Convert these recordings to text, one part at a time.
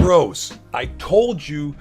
Bros, I told you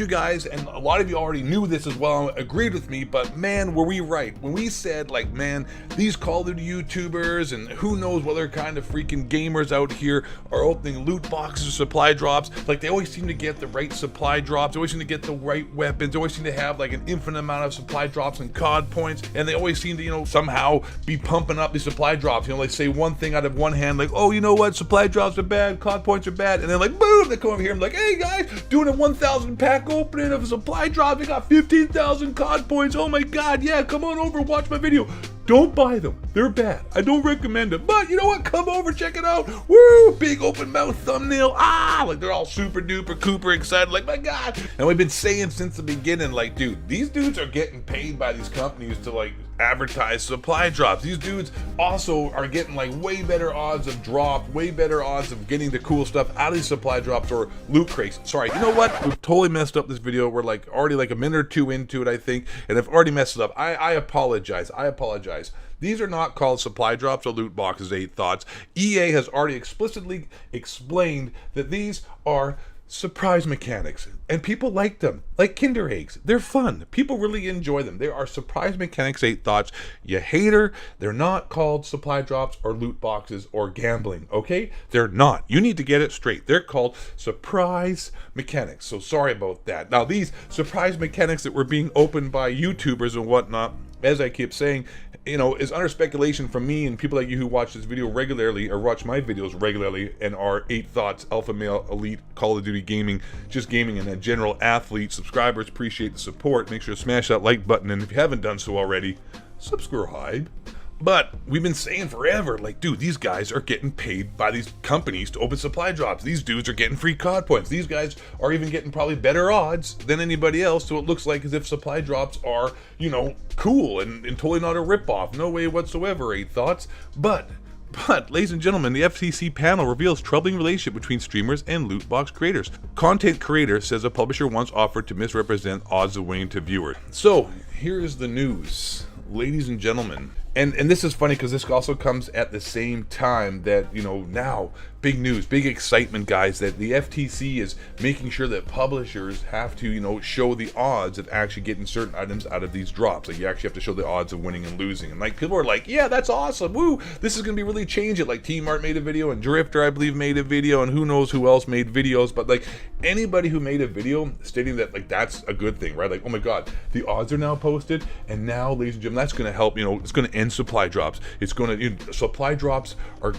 guys, and a lot of you already knew this as well, agreed with me, but man, were we right when we said, like, man, these Call of Duty YouTubers and who knows what other kind of freaking gamers out here are opening loot boxes or supply drops. Like, they always seem to get the right supply drops, they always seem to get the right weapons, they always seem to have like an infinite amount of supply drops and COD points, and they always seem to, you know, somehow be pumping up these supply drops. You know, they say one thing out of one hand, like, oh, you know what, supply drops are bad, COD points are bad, and then like, boom, they come over here and like, hey guys, doing a 1,000 pack opening of a supply drop, we got 15,000 COD points, oh my god, yeah, come on over, watch my video. Don't buy them, they're bad, I don't recommend them, but you know what, come over, check it out, woo, big open mouth thumbnail, like they're all super duper cooper excited, like my god. And we've been saying since the beginning, like, dude, these dudes are getting paid by these companies to like advertise supply drops. These dudes also are getting like way better odds of drop, way better odds of getting the cool stuff out of these supply drops or loot crates. Sorry, you know what? We've totally messed up this video. We're like already like a minute or two into it, I think, and I've already messed it up. I apologize. I apologize. These are not called supply drops or loot boxes, 8 Thoughts. EA has already explicitly explained that these are surprise mechanics, and people like them, like Kinder Eggs. They're fun. People really enjoy them. They are surprise mechanics, 8 Thoughts. You hater, they're not called supply drops or loot boxes or gambling, okay? They're not. You need to get it straight. They're called surprise mechanics. So sorry about that. Now, these surprise mechanics that were being opened by YouTubers and whatnot, as I keep saying, you know, is under speculation from me and people like you who watch this video regularly or watch my videos regularly and are 8 Thoughts, alpha male, elite, Call of Duty gaming, just gaming, and a general athlete. Subscribers, appreciate the support. Make sure to smash that like button, and if you haven't done so already, subscribe. But we've been saying forever, like, dude, these guys are getting paid by these companies to open supply drops. These dudes are getting free COD points. These guys are even getting probably better odds than anybody else. So it looks like as if supply drops are, you know, cool and totally not a ripoff. No way whatsoever, 8 Thoughts. But, ladies and gentlemen, the FTC panel reveals troubling relationship between streamers and loot box creators. Content creator says a publisher once offered to misrepresent odds of winning to viewers. So, here is the news, ladies and gentlemen. And this is funny because this also comes at the same time that, you know, now, big news, big excitement, guys, that the FTC is making sure that publishers have to, you know, show the odds of actually getting certain items out of these drops. Like, you actually have to show the odds of winning and losing. And like, people are like, yeah, that's awesome, woo, this is going to be really change it. Like, T-Mart made a video, and Drifter, I believe, made a video, and who knows who else made videos. But like, anybody who made a video stating that, like, that's a good thing, right? Like, oh my god, the odds are now posted, and now, ladies and gentlemen, that's going to help, you know, it's going to end supply drops. It's going to, you know, supply drops are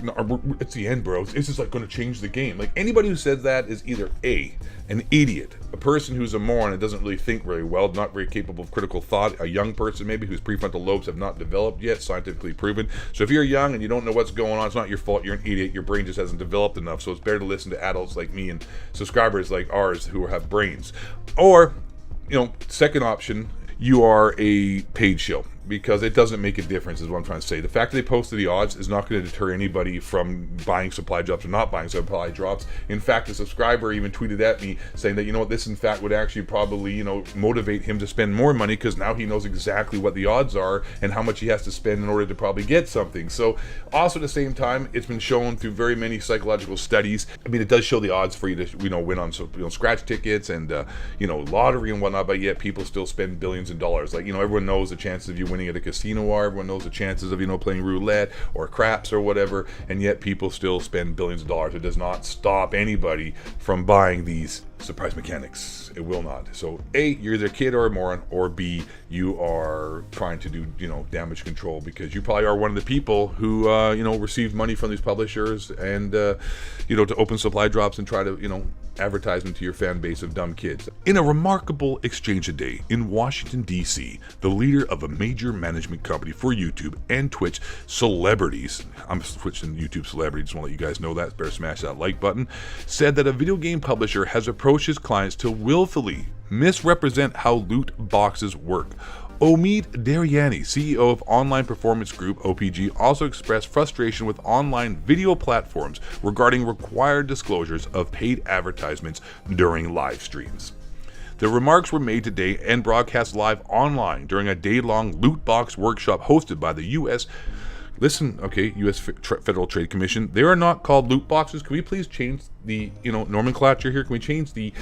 it's the end, bros. It's just like going to change the game. Like, anybody who says that is either an idiot, a person who's a moron and doesn't really think very well, not very capable of critical thought, a young person maybe whose prefrontal lobes have not developed yet, scientifically proven. So if you're young and you don't know what's going on, it's not your fault, you're an idiot, your brain just hasn't developed enough. So it's better to listen to adults like me and subscribers like ours who have brains. Or, you know, second option, you are a paid shill, because it doesn't make a difference, is what I'm trying to say. The fact that they posted the odds is not going to deter anybody from buying supply drops or not buying supply drops. In fact, a subscriber even tweeted at me saying that, you know what, this in fact would actually probably, you know, motivate him to spend more money, because now he knows exactly what the odds are and how much he has to spend in order to probably get something. So also at the same time, it's been shown through very many psychological studies. I mean, it does show the odds for you to, you know, win on, you know, scratch tickets and you know, lottery and whatnot, but yet people still spend billions of dollars. Like, you know, everyone knows the chances of you winning at a casino are, everyone knows the chances of, you know, playing roulette or craps or whatever, and yet people still spend billions of dollars. It does not stop anybody from buying these surprise mechanics. It will not. So A, you're either a kid or a moron, or B, you are trying to do, you know, damage control, because you probably are one of the people who you know, received money from these publishers and you know, to open supply drops and try to, you know, advertise them to your fan base of dumb kids. In a remarkable exchange today in Washington, D.C., the leader of a major management company for YouTube and Twitch celebrities, I'm switching YouTube celebrities, just want to let you guys know that, better smash that like button, said that a video game publisher has approached his clients to willfully misrepresent how loot boxes work. Omid Daryani, CEO of Online Performance Group, OPG, also expressed frustration with online video platforms regarding required disclosures of paid advertisements during live streams. The remarks were made today and broadcast live online during a day-long loot box workshop hosted by the U.S. Listen, okay, U.S. Federal Trade Commission, they are not called loot boxes. Can we please change the, nomenclature here? Can we change the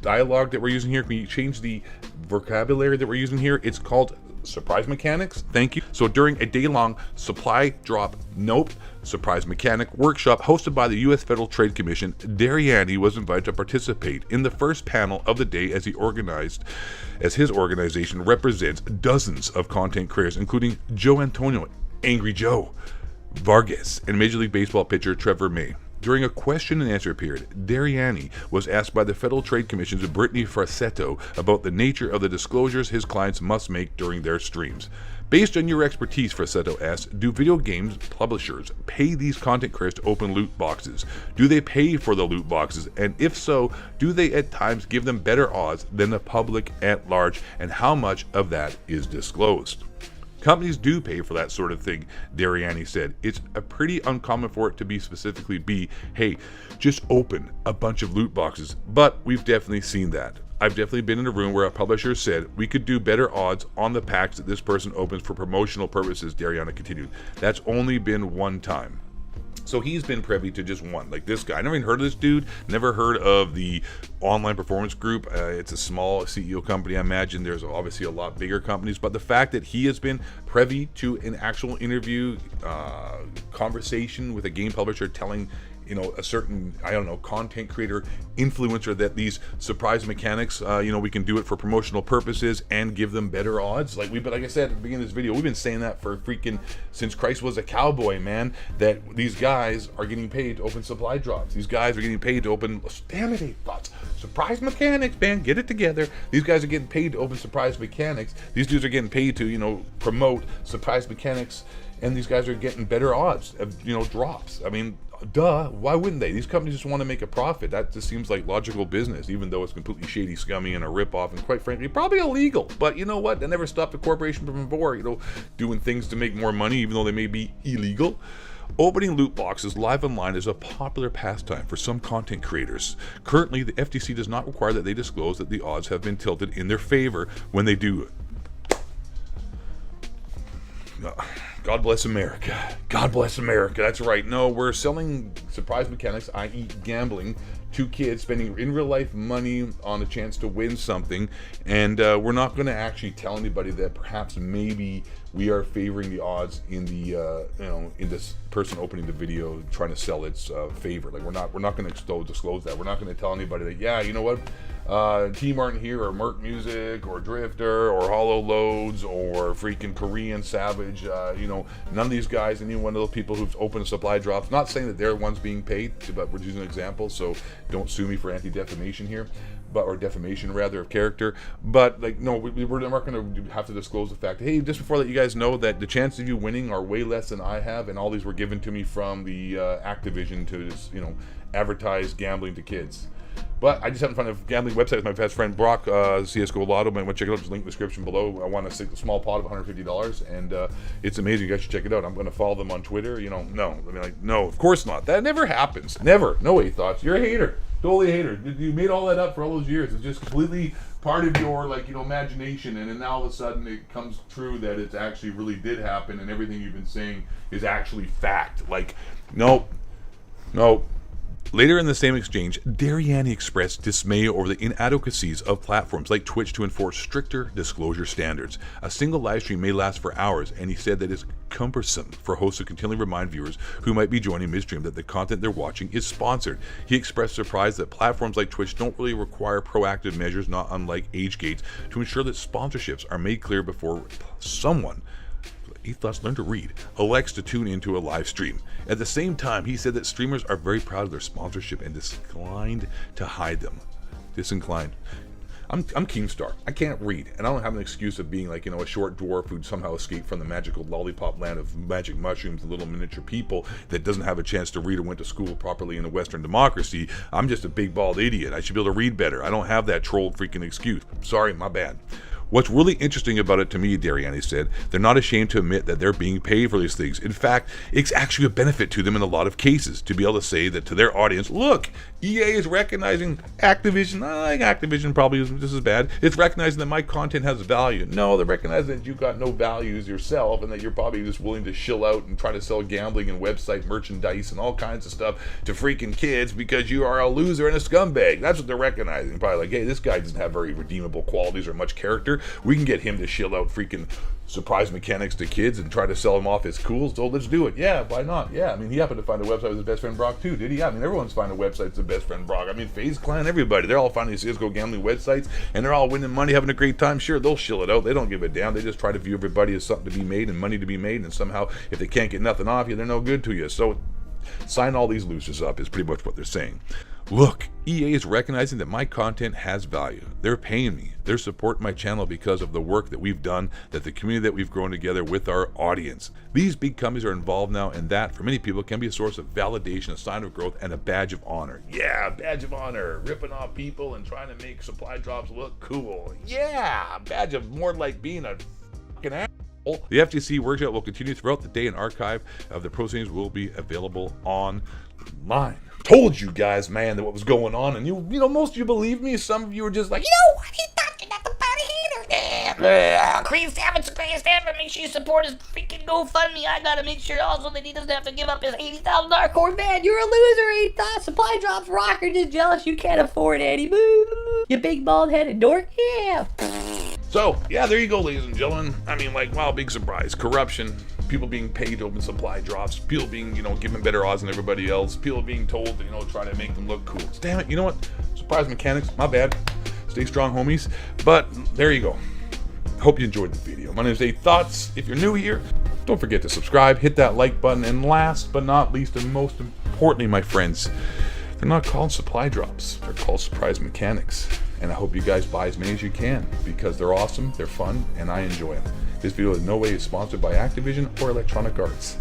dialogue that we're using here? Can we change the vocabulary that we're using here? It's called surprise mechanics. Thank you. So during a day-long supply drop, surprise mechanic workshop hosted by the U.S. Federal Trade Commission, Dariani was invited to participate in the first panel of the day as his organization represents dozens of content creators, including Joe Antonio, Angry Joe, Vargas, and Major League Baseball pitcher Trevor May. During a question and answer period, Dariani was asked by the Federal Trade Commission's Brittany Frassetto about the nature of the disclosures his clients must make during their streams. Based on your expertise, Frassetto asked, do video games publishers pay these content creators to open loot boxes? Do they pay for the loot boxes? And if so, do they at times give them better odds than the public at large? And how much of that is disclosed? Companies do pay for that sort of thing, Dariani said. It's a pretty uncommon for it to be, hey, just open a bunch of loot boxes. But we've definitely seen that. I've definitely been in a room where a publisher said we could do better odds on the packs that this person opens for promotional purposes, Dariani continued. That's only been one time. So he's been privy to just one, like this guy. I never even heard of this dude, never heard of the Online Performance Group. It's a small CEO company, I imagine. There's obviously a lot bigger companies, but the fact that he has been privy to an actual interview, conversation with a game publisher telling a certain, content creator, influencer that these surprise mechanics, we can do it for promotional purposes and give them better odds. Like I said at the beginning of this video, we've been saying that for since Christ was a cowboy, man, that these guys are getting paid to open supply drops. These guys are getting paid to open, damn it, 8 thoughts. Surprise mechanics, man, get it together. These guys are getting paid to open surprise mechanics. These dudes are getting paid to, promote surprise mechanics, and these guys are getting better odds of, drops. I mean, duh, why wouldn't they? These companies just want to make a profit. That just seems like logical business, even though it's completely shady, scummy, and a ripoff, and quite frankly, probably illegal. But you know what? That never stopped a corporation from before, doing things to make more money, even though they may be illegal. Opening loot boxes live online is a popular pastime for some content creators. Currently, the FTC does not require that they disclose that the odds have been tilted in their favor when they do it. God bless America. God bless America. That's right. No, we're selling surprise mechanics, i.e. gambling, to kids, spending in real life money on a chance to win something, and we're not going to actually tell anybody that perhaps maybe we are favoring the odds in the in this person opening the video trying to sell its favor. Like we're not going to disclose that. We're not going to tell anybody that, yeah, you know what, Team Martin here, or Merc Music, or Drifter, or Hollow Loads, or freaking Korean Savage, none of these guys, any one of those people who've opened supply drops, not saying that they're ones being paid, but we're using an example, so don't sue me for anti-defamation here, or defamation rather of character. But no, we're not going to have to disclose the fact, hey, just before I let you guys know that the chances of you winning are way less than I have, and all these were given to me from the Activision to just, advertise gambling to kids. But I just haven't found a gambling website with my best friend Brock, CSGO Lotto. I want to check it out. Just link in the description below. I want a small pot of $150, and it's amazing. You guys should check it out. I'm going to follow them on Twitter. No, of course not. That never happens. Never. No 8 thoughts. You're a hater. Totally a hater. You made all that up for all those years. It's just completely part of your imagination, and then now all of a sudden it comes true that it actually really did happen, and everything you've been saying is actually fact. No. Later in the same exchange, Dariani expressed dismay over the inadequacies of platforms like Twitch to enforce stricter disclosure standards. A single live stream may last for hours, and he said that it's cumbersome for hosts to continually remind viewers who might be joining midstream that the content they're watching is sponsored. He expressed surprise that platforms like Twitch don't really require proactive measures, not unlike age gates, to ensure that sponsorships are made clear before someone, 8 thoughts, learn to read, elects to tune into a live stream. At the same time, he said that streamers are very proud of their sponsorship and disinclined to hide them. Disinclined. I'm Keemstar. I can't read, and I don't have an excuse of being a short dwarf who somehow escaped from the magical lollipop land of magic mushrooms and little miniature people that doesn't have a chance to read or went to school properly in a Western democracy. I'm just a big bald idiot. I should be able to read better. I don't have that troll freaking excuse. Sorry, my bad. What's really interesting about it to me, Dariani said, they're not ashamed to admit that they're being paid for these things. In fact, it's actually a benefit to them in a lot of cases to be able to say that to their audience, look, EA is recognizing Activision. I think Activision probably isn't just as bad. It's recognizing that my content has value. No, they're recognizing that you've got no values yourself and that you're probably just willing to shill out and try to sell gambling and website merchandise and all kinds of stuff to freaking kids because you are a loser and a scumbag. That's what they're recognizing. Probably like, hey, this guy doesn't have very redeemable qualities or much character. We can get him to shill out freaking surprise mechanics to kids and try to sell them off as cool, so let's do it. Yeah, why not? Yeah, I mean, he happened to find a website with his best friend Brock too, did he? Yeah, I mean, everyone's finding a website with their best friend Brock. I mean, FaZe Clan, everybody, they're all finding these CSGO gambling websites, and they're all winning money, having a great time. Sure, they'll shill it out. They don't give a damn. They just try to view everybody as something to be made and money to be made, and somehow, if they can't get nothing off you, they're no good to you. So, sign all these losers up is pretty much what they're saying. Look, EA is recognizing that my content has value. They're paying me. They're supporting my channel because of the work that we've done, that the community that we've grown together with our audience. These big companies are involved now, and that, for many people, can be a source of validation, a sign of growth, and a badge of honor. Yeah, badge of honor. Ripping off people and trying to make supply drops look cool. Yeah, badge of more like being a fucking asshole. The FTC workshop will continue throughout the day, and archive of the proceedings will be available online. Told you guys, man, that what was going on, and you know, most of you believe me. Some of you were just like, you know what, he's talking nothing about a hater. Chris Savage, make sure you support his freaking GoFundMe. I gotta make sure also that he doesn't have to give up his $80,000 Corvette. You're a loser, he thought supply drops rock. You're just jealous you can't afford any. Boo, you big bald-headed dork. Yeah. So, yeah, there you go, ladies and gentlemen. I mean, like, wow, big surprise. Corruption, people being paid to open supply drops, people being, you know, given better odds than everybody else, people being told to, you know, try to make them look cool. Damn it, you know what? Surprise mechanics, my bad. Stay strong, homies. But, there you go. Hope you enjoyed the video. My name is Dave Thoughts. If you're new here, don't forget to subscribe, hit that like button, and last but not least, and most importantly, my friends, they're not called supply drops. They're called surprise mechanics. And I hope you guys buy as many as you can because they're awesome, they're fun, and I enjoy them. This video in no way is sponsored by Activision or Electronic Arts.